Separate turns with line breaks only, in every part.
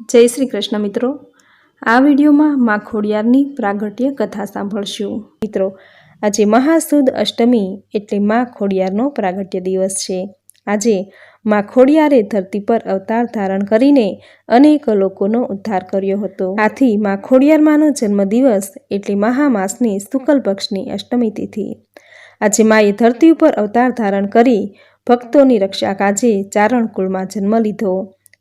જય શ્રી કૃષ્ણ મિત્રો, આ વિડીયોમાં માં ખોડિયારની પ્રાગટ્ય કથા સાંભળશું। મિત્રો, આજે મહાસુદ અષ્ટમી એટલે માં ખોડિયારનો પ્રાગટ્ય દિવસ છે। આજે માં ખોડિયારે ધરતી પર અવતાર ધારણ કરીને અનેક લોકોનો ઉદ્ધાર કર્યો હતો। આથી માં ખોડિયારમાંનો જન્મદિવસ એટલે મહામાસની શુક્લ પક્ષની અષ્ટમી તિથિ। આજે માએ ધરતી ઉપર અવતાર ધારણ કરી ભક્તોની રક્ષા કાજે ચારણ કુળમાં જન્મ લીધો।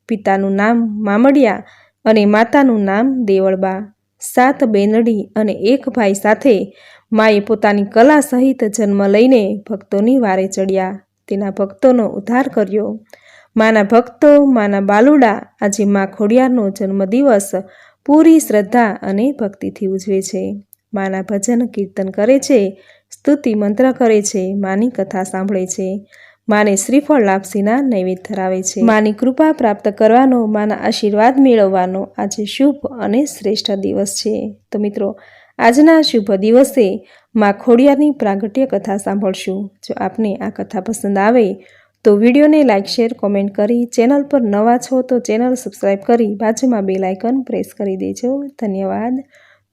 પિતાનું નામ મામડિયા અને માતાનું નામ દેવળબા। 7 બેનડી અને 1 ભાઈ સાથે માએ પોતાની કલા સહિત જન્મ લઈને ભક્તોની વારે ચડ્યા, તેના ભક્તોનો ઉદ્ધાર કર્યો। માના ભક્તો, માના બાલુડા આજે માં ખોડિયારનો જન્મદિવસ પૂરી શ્રદ્ધા અને ભક્તિથી ઉજવે છે। માના ભજન કીર્તન કરે છે, સ્તુતિ મંત્ર કરે છે, માની કથા સાંભળે છે, માને શ્રીફળ લાપસીના નૈવેદ્ય ધરાવે છે। માની કૃપા પ્રાપ્ત કરવાનો, માના આશીર્વાદ મેળવવાનો આજે શુભ અને શ્રેષ્ઠ દિવસ છે। તો મિત્રો, આજના શુભ દિવસે માં ખોડિયારની પ્રાગટ્ય કથા સાંભળશું। જો આપને આ કથા પસંદ આવે તો વિડીયોને લાઇક, શેર, કોમેન્ટ કરી, ચેનલ પર નવા છો તો ચેનલ સબસ્ક્રાઈબ કરી બાજુમાં બેલ આઇકન પ્રેસ કરી દેજો। ધન્યવાદ।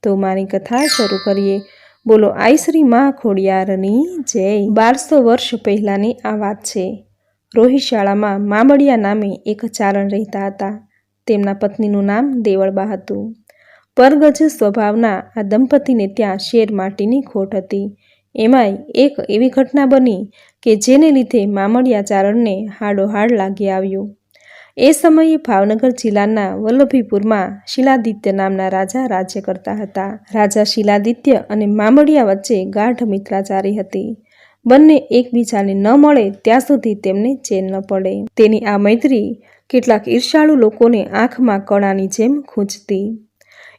તો માની કથા શરૂ કરીએ। બોલો આઈ શ્રી માં ખોડિયારની જય। 1200 વર્ષ પહેલાંની આ વાત છે। રોહિશાળામાં મામડિયા નામે એક ચારણ રહેતા હતા। તેમના પત્નીનું નામ દેવળબા હતું। પરગજ સ્વભાવના આ દંપતીને ત્યાં શેર માટીની ખોટ હતી। એમાંય એક એવી ઘટના બની કે જેને લીધે મામડિયા ચારણને હાડોહાડ લાગી આવ્યું। એ સમયે ભાવનગર જિલ્લાના વલ્લભીપુરમાં શિલાદિત્ય નામના રાજા રાજ્ય કરતા હતા। રાજા શિલાદિત્ય અને મામડિયા વચ્ચે ગાઢ મિત્રાચારી હતી। બંને એકબીજાને ન મળે ત્યાં સુધી તેમને ચેન ન પડે। તેની આ મૈત્રી કેટલાક ઈર્ષાળુ લોકોને આંખમાં કણાની જેમ ખૂંચતી।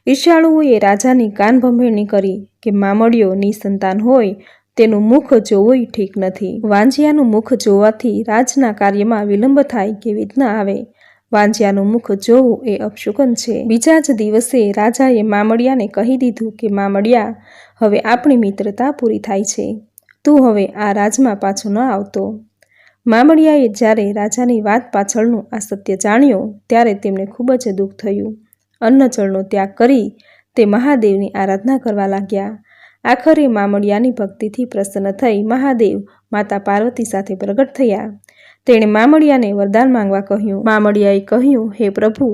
ઈર્ષાળુઓએ રાજાની કાન ભંભેરણી કરી કે મામડિયો નિસંતાન હોય તેનું મુખ જોવું ઠીક નથી। વાંજિયાનું મુખ જોવાથી રાજના કાર્યમાં વિલંબ થાય કે વિઘ્ન આવે। વાંજિયાનું મુખ જોવું એ અપશુકન છે। બીજા જ દિવસે રાજાએ મામડિયાને કહી દીધું કે મામડિયા, હવે આપણી મિત્રતા પૂરી થાય છે, તું હવે આ રાજમાં પાછો ન આવતો। મામડિયાએ જ્યારે રાજાની વાત પાછળનું આ સત્ય જાણ્યો ત્યારે તેમને ખૂબ જ દુઃખ થયું। અન્ન જળનો ત્યાગ કરી તે મહાદેવની આરાધના કરવા લાગ્યા। આખરે મામડિયાની ભક્તિથી પ્રસન્ન થઈ મહાદેવ માતા પાર્વતી સાથે પ્રગટ થયા। તેણે મામડિયાને વરદાન માંગવા કહ્યું। મામડિયાએ કહ્યું, હે પ્રભુ,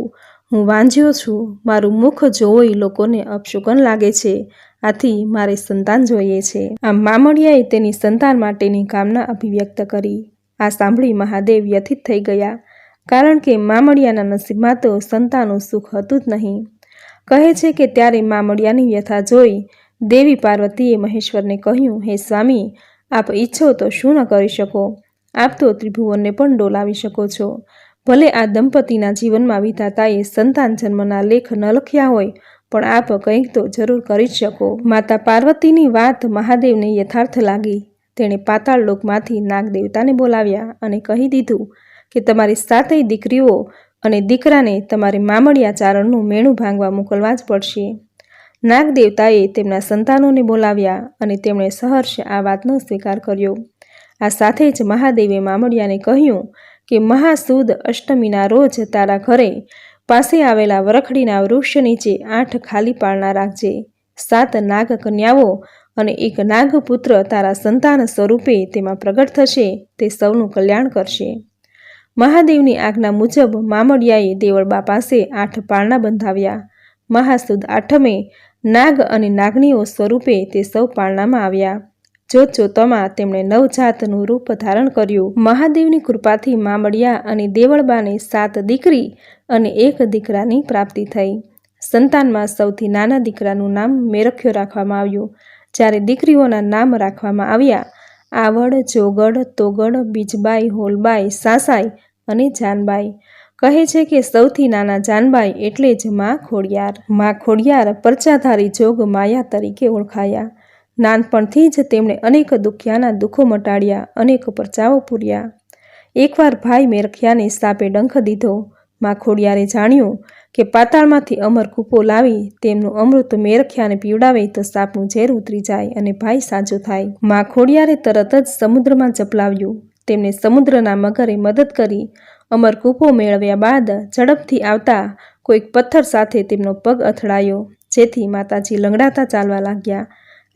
હું વાંજ્યો છું, મારું મુખ જોવોય લોકોને અપશુકન લાગે છે, આથી મારે સંતાન જોઈએ છે। આમ મામડિયાએ તેની સંતાન માટેની કામના અભિવ્યક્ત કરી। આ સાંભળી મહાદેવ વ્યથિત થઈ ગયા, કારણ કે મામડિયાના નસીબમાં તો સંતાનનું સુખ હતું જ નહીં। કહે છે કે ત્યારે મામડિયાની વ્યથા જોઈ દેવી પાર્વતીએ મહેશ્વરને કહ્યું, હે સ્વામી, આપ ઈચ્છો તો શું ન કરી શકો? આપ તો ત્રિભુવનને પણ ડોલાવી શકો છો। ભલે આ દંપતીના જીવનમાં વિધાતાએ સંતાન જન્મના લેખ ન લખ્યા હોય, પણ આપ કંઈક તો જરૂર કરી જ શકો। માતા પાર્વતીની વાત મહાદેવને યથાર્થ લાગી। તેણે પાતાળ લોકમાંથી નાગ દેવતાને બોલાવ્યા અને કહી દીધું કે તમારી 7 દીકરીઓ અને દીકરાને તમારે મામડિયા ચારણનું મેણું ભાંગવા મોકલવા જ પડશે। નાગ દેવતાએ તેમના સંતાનોને બોલાવ્યા અને તેમણે સહર્ષ આ વાતનો સ્વીકાર કર્યો। આ સાથે જ મહાદેવે મામડિયાને કહ્યું કે મહાસુદ અષ્ટમીના રોજ તારા ઘરે પાસે આવેલા વરખડીના વૃક્ષ નીચે 8 ખાલી પાળના રાખજે। 7 નાગ કન્યાઓ અને 1 નાગપુત્ર તારા સંતાન સ્વરૂપે તેમાં પ્રગટ થશે, તે સૌનું કલ્યાણ કરશે। મહાદેવની આજ્ઞા મુજબ મામડિયાએ દેવળબા પાસે 8 પાળના બંધાવ્યા। મહાસુદ આઠમે નાગ અને નાગણીઓ સ્વરૂપે તે સૌ પાળનામાં આવ્યા। જોત જોતમાં તેમણે નવજાતનું રૂપ ધારણ કર્યું। મહાદેવની કૃપાથી મામડિયા અને દેવળબાને 7 દીકરી અને 1 દીકરાની પ્રાપ્તિ થઈ। સંતાનમાં સૌથી નાના દીકરાનું નામ મેરખ્યો રાખવામાં આવ્યું। જ્યારે દીકરીઓના નામ રાખવામાં આવ્યા આવડ, જોગડ, તોગડ, બીજબાઈ, હોલબાઈ, સાસાઈ અને જાનબાઈ। કહે છે કે સૌથી નાના જાનબાઈ એટલે જ માં ખોડિયાર। માં ખોડિયાર પરચાધારી જોગ માયા તરીકે ઓળખાયા। નાનપણથી જ તેમણે અનેક દુખિયાના દુઃખો મટાડ્યા, અનેક પરચાઓ પૂર્યા। એકવાર ભાઈ મેરખ્યાને સાપે ડંખ દીધો। માં ખોડિયારે જાણ્યું કે પાતાળમાંથી અમર કૂપો લાવી તેમનું અમૃત મેરખ્યાને પીવડાવે તો સાપનું ઝેર ઉતરી જાય અને ભાઈ સાજો થાય। માં ખોડિયારે તરત જ સમુદ્રમાં ચપલાવ્યું। તેમને સમુદ્રના મગરે મદદ કરી અમર કૂપો મેળવ્યા બાદ ઝડપથી આવતા કોઈક પથ્થર સાથે તેમનો પગ અથડાયો, જેથી માતાજી લંગડાતા ચાલવા લાગ્યા.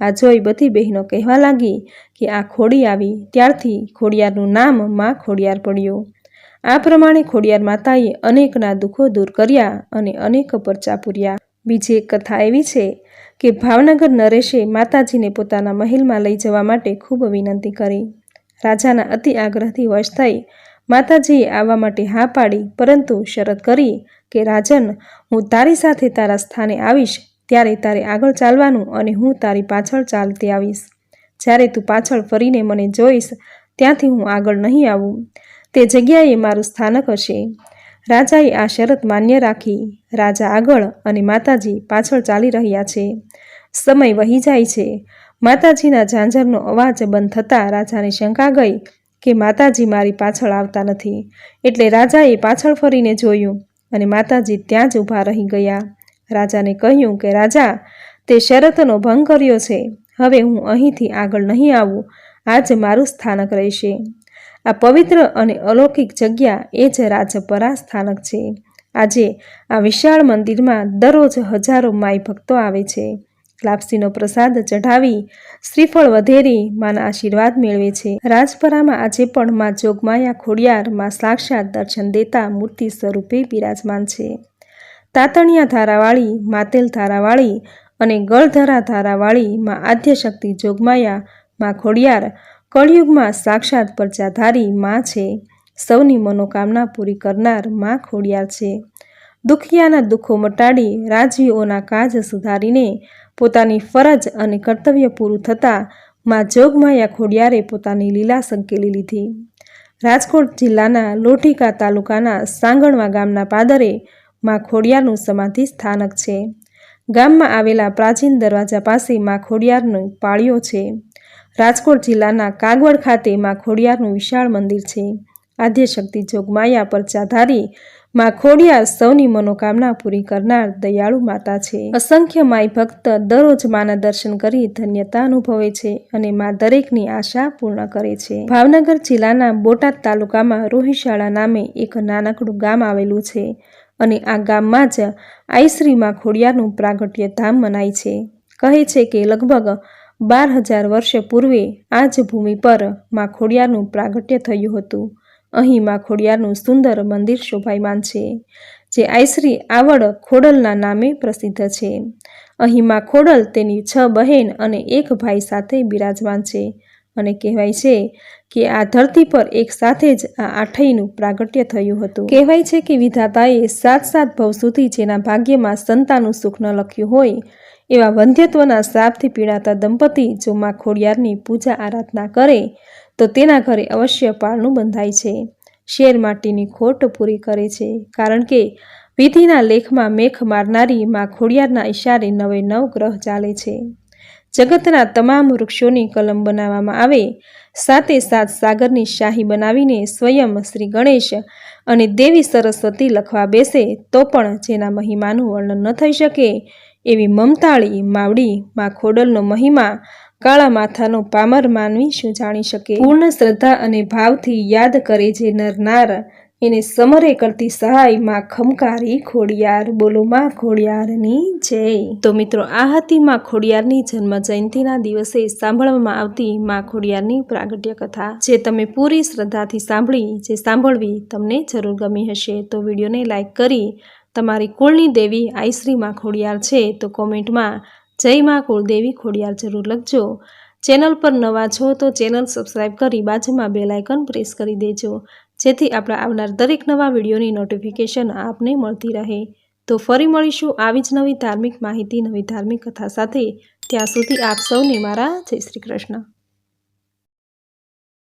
આ જોઈ બધી બહેનો કહેવા લાગી કે આ ખોડી આવી ત્યારથી ખોડિયારનું નામ માં ખોડિયાર પડ્યું. આ પ્રમાણે ખોડિયાર માતાએ અનેકના દુઃખો દૂર કર્યા અને અનેક પરચા પૂર્યા. બીજી એક કથા એવી છે કે ભાવનગર નરેશે માતાજીને પોતાના મહેલમાં લઈ જવા માટે ખૂબ વિનંતી કરી. રાજાના અતિ આગ્રહથી વશ થઈ માતાજીએ આવવા માટે હા પાડી, પરંતુ શરત કરી કે રાજન, હું તારી સાથે તારા સ્થાને આવીશ ત્યારે તારે આગળ ચાલવાનું અને હું તારી પાછળ ચાલતી આવીશ. જ્યારે તું પાછળ ફરીને મને જોઈશ ત્યાંથી હું આગળ નહીં આવું, તે જગ્યાએ મારું સ્થાનક હશે. રાજાએ આ શરત માન્ય રાખી. રાજા આગળ અને માતાજી પાછળ ચાલી રહ્યા છે. સમય વહી જાય છે. માતાજીના ઝાંઝરનો અવાજ બંધ થતાં રાજાને શંકા ગઈ કે માતાજી મારી પાછળ આવતા નથી. એટલે રાજાએ પાછળ ફરીને જોયું અને માતાજી ત્યાં જ ઊભા રહી ગયા. રાજાને કહ્યું કે રાજા, તે શરતનો ભંગ કર્યો છે. હવે હું અહીંથી આગળ નહીં આવું. આ જ મારું સ્થાનક રહેશે. આ પવિત્ર અને અલૌકિક જગ્યા એ જ રાજપરા સ્થાનક છે. આજે આ વિશાળ મંદિરમાં દરરોજ હજારો માઈ ભક્તો આવે છે. લાપસીનો પ્રસાદ ચઢાવી શ્રીફળ વધેરી માના આશીર્વાદ મેળવે છે. રાજપરામાં આજે પણ માં જોગમાયા ખોડિયાર માં સાક્ષાત દર્શન દેતા મૂર્તિ સ્વરૂપે બિરાજમાન છે. તાતણિયા ધારાવાળી, માતેલ ધારાવાળી અને ગળધરા ધારાવાળી માં આદ્યશક્તિ જોગમાયા માં ખોડિયાર કળિયુગમાં સાક્ષાત પરચાધારી માં છે. સૌની મનોકામના પૂરી કરનાર માં ખોડિયાર છે. દુખિયાના દુઃખો મટાડી રાજવીઓના કાજ સુધારીને પોતાની ફરજ અને કર્તવ્ય પૂરું થતાં માં જોગમાયા ખોડિયારે પોતાની લીલા સંકેલી લીધી. રાજકોટ જિલ્લાના લોઢીકા તાલુકાના સાંગણવા ગામના પાદરે માં ખોડિયારનું સમાધિ સ્થાનક છે. ગામમાં આવેલા પ્રાચીન દરવાજા પાસે માં ખોડિયારનો પાળિયો છે. રાજકોટ જિલ્લાના કાગવડ ખાતે માં ખોડિયારનું વિશાળ મંદિર છે. આદ્યશક્તિ જોગમાયા પરચાધારી માં ખોડિયાર સૌની મનોકામના પૂરી કરનાર દયાળુ માતા છે. અસંખ્ય માઈ ભક્ત દરરોજ માના દર્શન કરી ધન્યતા અનુભવે છે અને માં દરેકની આશા પૂર્ણ કરે છે. ભાવનગર જિલ્લાના બોટાદ તાલુકામાં રોહિશાળા નામે એક નાનકડું ગામ આવેલું છે અને આ ગામમાં જ આઈશ્રી માં ખોડિયારનું પ્રાગટ્ય ધામ મનાય છે. કહે છે કે લગભગ 12,000 વર્ષ પૂર્વે આ જ ભૂમિ પર માં ખોડિયારનું પ્રાગટ્ય થયું હતું. અહીં માં ખોડિયારનું સુંદર મંદિર શોભાયમાન છે, જે આઈશ્રી આવડ ખોડલના નામે પ્રસિદ્ધ છે. અહીં માં ખોડલ તેની 6 બહેન અને 1 ભાઈ સાથે બિરાજમાન છે અને કહેવાય છે કે આ ધરતી પર એક સાથે જ આ આઠેયનું પ્રાગટ્ય થયું હતું. કહેવાય છે કે વિધાતાએ 7 ભવ સુધી જેના ભાગ્યમાં સંતાનનું સુખ ન લખ્યું હોય એવા વંધ્યત્વના શ્રાપથી પીડાતા દંપતી જો માં ખોડિયારની પૂજા આરાધના કરે તો તેના ઘરે અવશ્ય પારણું બંધાય છે. શેર માટીની ખોટ પૂરી કરે છે, કારણ કે વિધિના લેખમાં મેખ મારનારી માં ખોડિયારના ઈશારે 9 ગ્રહ ચાલે છે. જગતના તમામ વૃક્ષોની કલમ બનાવવામાં આવે, 7 સાગરની શાહી બનાવીને સ્વયં શ્રી ગણેશ અને દેવી સરસ્વતી લખવા બેસે તો પણ જેના મહિમાનું વર્ણન ન થઈ શકે એવી મમતાળી માવડી માં ખોડલનો મહિમા કાળા માથાનો પામર માનવી શું જાણી શકે. પૂર્ણ શ્રદ્ધા અને ભાવથી યાદ કરે જે નરનાર, એને સમરે કરતી સહાય માં ખમકારી ખોડિયાર. બોલો માં ખોડિયારની જય. તો મિત્રો, આ હતી માં ખોડિયારની જન્મ જયંતિના દિવસે સાંભળવામાં આવતી માં ખોડિયારની પ્રાગટ્ય કથા, જે તમે પૂરી શ્રદ્ધાથી સાંભળી, જે સાંભળવી તમને જરૂર ગમી હશે. તો વિડીયોને લાઈક કરી તમારી કુળની દેવી આઈશ્રી માં ખોડિયાર છે તો કોમેન્ટમાં જય માં કુળદેવી ખોડિયાર જરૂર લખજો. ચેનલ પર નવા છો તો ચેનલ સબસ્ક્રાઈબ કરી બાજુમાં બેલ આઇકન પ્રેસ કરી દેજો, જેથી આપણા આવનાર દરેક નવા વિડીયોની નોટિફિકેશન આપને મળતી રહે. તો ફરી મળીશું આવી જ નવી ધાર્મિક માહિતી, નવી ધાર્મિક કથા સાથે. ત્યાં સુધી આપ સૌને મારા જય શ્રી કૃષ્ણ.